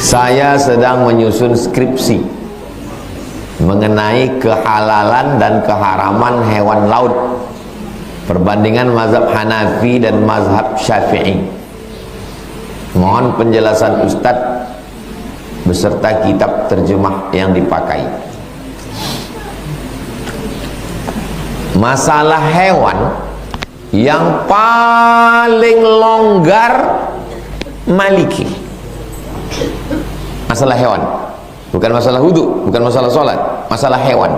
Saya sedang menyusun skripsi mengenai kehalalan dan keharaman hewan laut, perbandingan mazhab Hanafi dan mazhab Syafi'i. Mohon penjelasan Ustadz beserta kitab terjemah yang dipakai. Masalah hewan yang paling longgar Maliki. Masalah hewan, bukan masalah wudu, bukan masalah sholat, masalah hewan.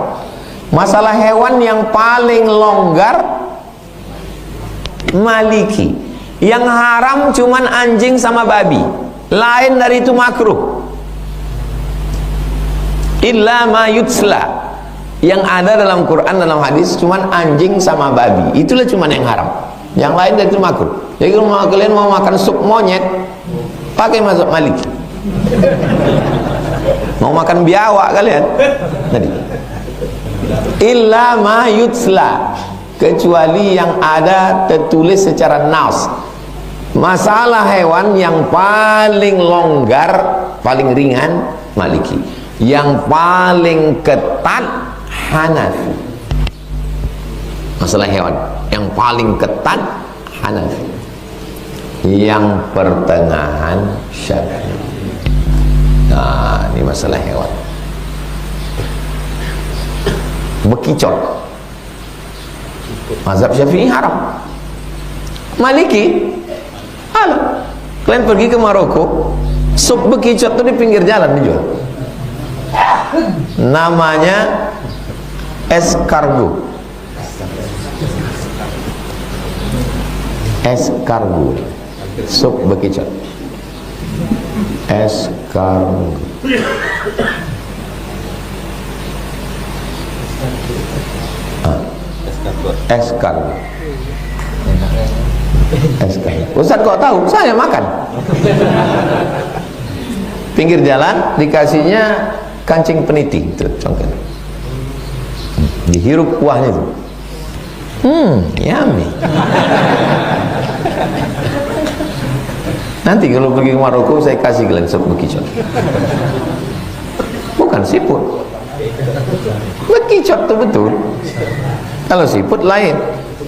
Masalah hewan yang paling longgar Maliki. Yang haram cuman anjing sama babi, lain dari itu makruh. Illa ma yutsla, yang ada dalam Quran, dalam hadis cuman anjing sama babi, itulah cuman yang haram. Yang lain dari itu makruh. Jadi kalau kalian mau makan sup monyet, pakai mazhab Maliki. Mau makan biawak kalian tadi, illa ma yutsla, kecuali yang ada tertulis secara nas. Masalah hewan yang paling longgar, paling ringan Maliki, yang paling ketat Hanafi. Masalah hewan yang paling ketat Hanafi, yang pertengahan Syafi'i. Nah, ini masalah hewan. Bekicot, mazhab Syafi'i haram. Maliki halal. Kalian pergi ke Maroko, sup bekicot itu di pinggir jalan dijual. Namanya escargot. Escargot, sup bekicot. Escargot. Escargot. Escargot. Ustaz kok tahu? Saya makan. Pinggir jalan dikasihnya kancing peniti, itu congkel. Dihirup kuahnya itu. Yummy. Nanti kalau pergi ke Maroko saya kasih kalian sup bekicot. Bukan siput. Bekicot itu betul. Kalau siput lain.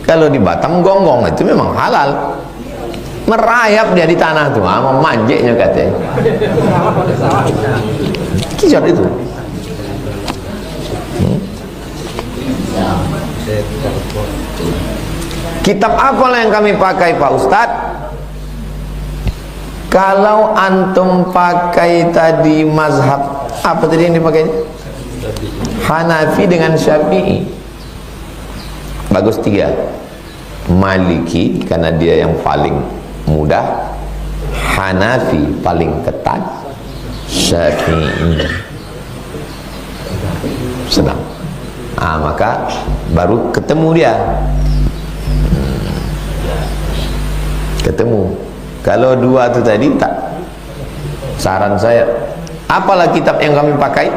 Kalau di Batam gonggong itu memang halal. Merayap dia di tanah tuh, memanjeknya katanya. Bekicot itu. Kitab apa yang kami pakai Pak Ustadz? Kalau antum pakai tadi mazhab apa tadi yang dipakai? Hanafi dengan Syafi'i, bagus 3. Maliki karena dia yang paling mudah, Hanafi paling ketat, Syafi'i sedang. Maka baru ketemu dia. Ketemu. Kalau 2 itu tadi tak. Saran saya, apalah kitab yang kami pakai?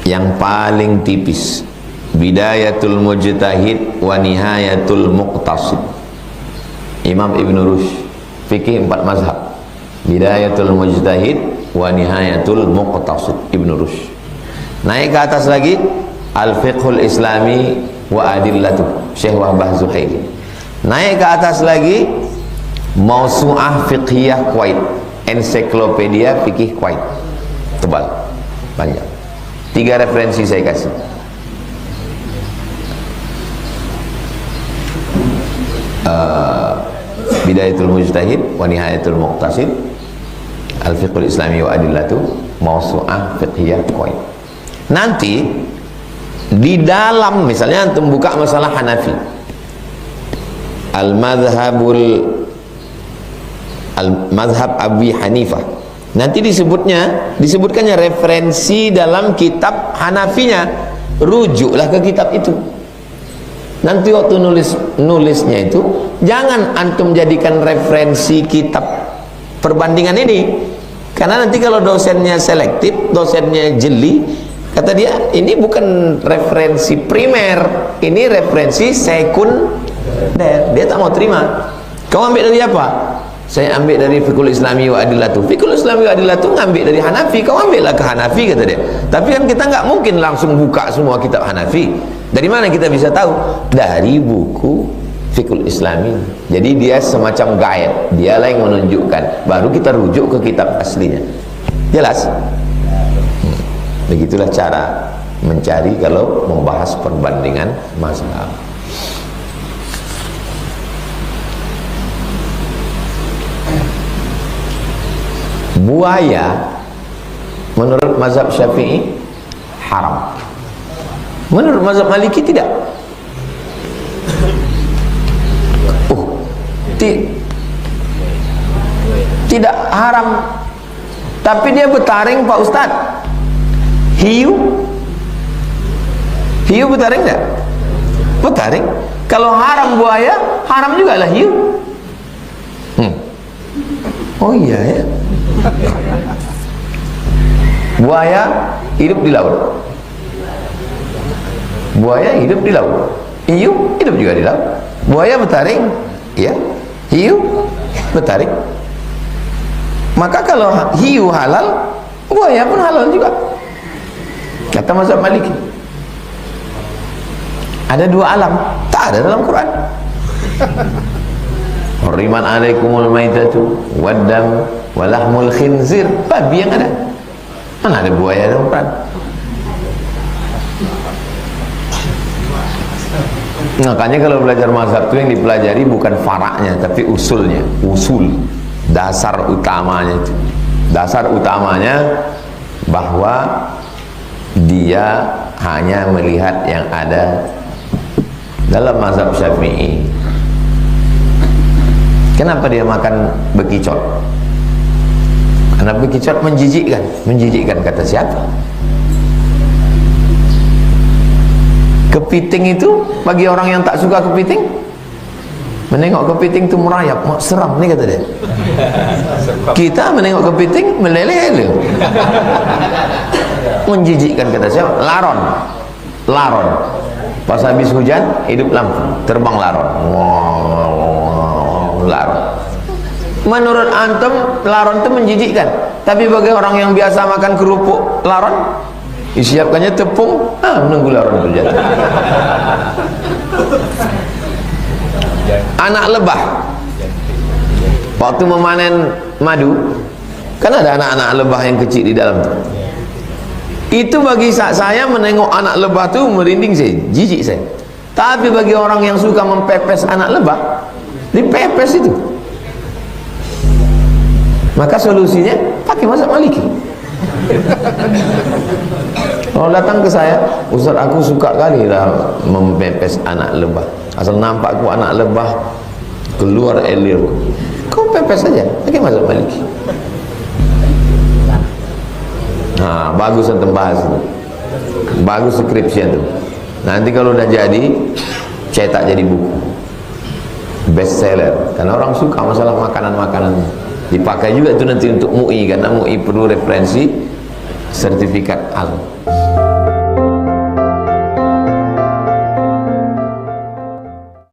Yang paling tipis, Bidayatul Mujtahid wa Nihayatul Muqtasid, Imam Ibn Rushd, fikih 4 mazhab. Bidayatul Mujtahid wa Nihayatul Muqtasid, Ibn Rushd. Naik ke atas lagi, Al-Fiqhul Islami wa Adillatuh, Syekh Wahbah Zuhaili. Naik ke atas lagi, Mausu'ah Fiqhiyah Kuwait, ensiklopedia fikih Kuwait, tebal, panjang. 3 referensi saya kasih. Bidayatul Mujtahid wa Nihayatul Muqtasid, Al-Fiqhul Islami wa Adillatuh, Mausu'ah Fiqhiyah Kuwait. Nanti di dalam, misalnya antum buka masalah Hanafi, Al-Madhab Abi Hanifah, nanti disebutkannya referensi dalam kitab Hanafinya, rujuklah ke kitab itu. Nanti waktu nulisnya itu jangan antum jadikan referensi kitab perbandingan ini, karena nanti kalau dosennya selektif, dosennya jeli, kata dia ini bukan referensi primer, ini referensi sekunder. Dia tak mau terima. Kau ambil dari apa? Saya ambil dari Fiqhul Islami wa Adillatu. Fiqhul Islami wa Adillatu ngambil dari Hanafi, kau ambillah ke Hanafi, kata dia. Tapi kan kita nggak mungkin langsung buka semua kitab Hanafi. Dari mana kita bisa tahu? Dari buku Fiqhul Islami. Jadi dia semacam guide, dialah yang menunjukkan, baru kita rujuk ke kitab aslinya. Jelas? Begitulah cara mencari kalau membahas perbandingan mazhab. Buaya menurut mazhab Syafi'i haram, menurut mazhab Maliki tidak. Tidak haram, tapi dia bertaring Pak Ustadz. Hiu bertaring tidak? Bertaring. Kalau haram buaya, haram juga lah hiu. Oh iya ya. Buaya hidup di laut. Buaya hidup di laut. Hiu hidup juga di laut. Buaya bertaring, ya. Hiu bertaring. Maka kalau hiu halal, buaya pun halal juga. Kata mazhab Maliki. Ada dua alam, tak ada dalam Quran. Hurriman alaikumul maitatu waddam walahmul khinzir. Babi yang ada. Mana ada buaya dalam Quran? Makanya kalau belajar mazhab itu yang dipelajari bukan faraknya, tapi usulnya, usul, dasar utamanya itu. Dasar utamanya bahwa dia hanya melihat yang ada dalam mazhab Syafi'i. Kenapa dia makan bekicot? Karena bekicot menjijikkan kata siapa? Kepiting itu bagi orang yang tak suka kepiting, menengok kepiting itu merayap, seram nih kata dia. Kita menengok kepiting meleleh-leleh. Menjijikkan kata siapa? Laron. Pas habis hujan hidup lampu, terbang laron. Laron. Menurut antum laron itu menjijikkan, tapi bagi orang yang biasa makan kerupuk laron, disiapkannya tepung, menunggu laron itu jatuh. Anak lebah waktu memanen madu, kan ada anak-anak lebah yang kecil di dalam itu. Bagi saya menengok anak lebah itu merinding saya, jijik saya. Tapi bagi orang yang suka mempepes anak lebah, dipepes itu. Maka solusinya pakai mazhab Maliki. Kalau datang ke saya, Ustaz aku suka kali lah mempepes anak lebah. Asal nampakku anak lebah keluar elir, kau pepes saja, pakai mazhab Maliki. Nah, bagus antum bahas itu. Bagus skripsi itu. Nanti kalau udah jadi, cetak jadi buku. Best seller. Karena orang suka masalah makanan-makanan. Dipakai juga itu nanti untuk MUI, karena MUI perlu referensi sertifikat halal.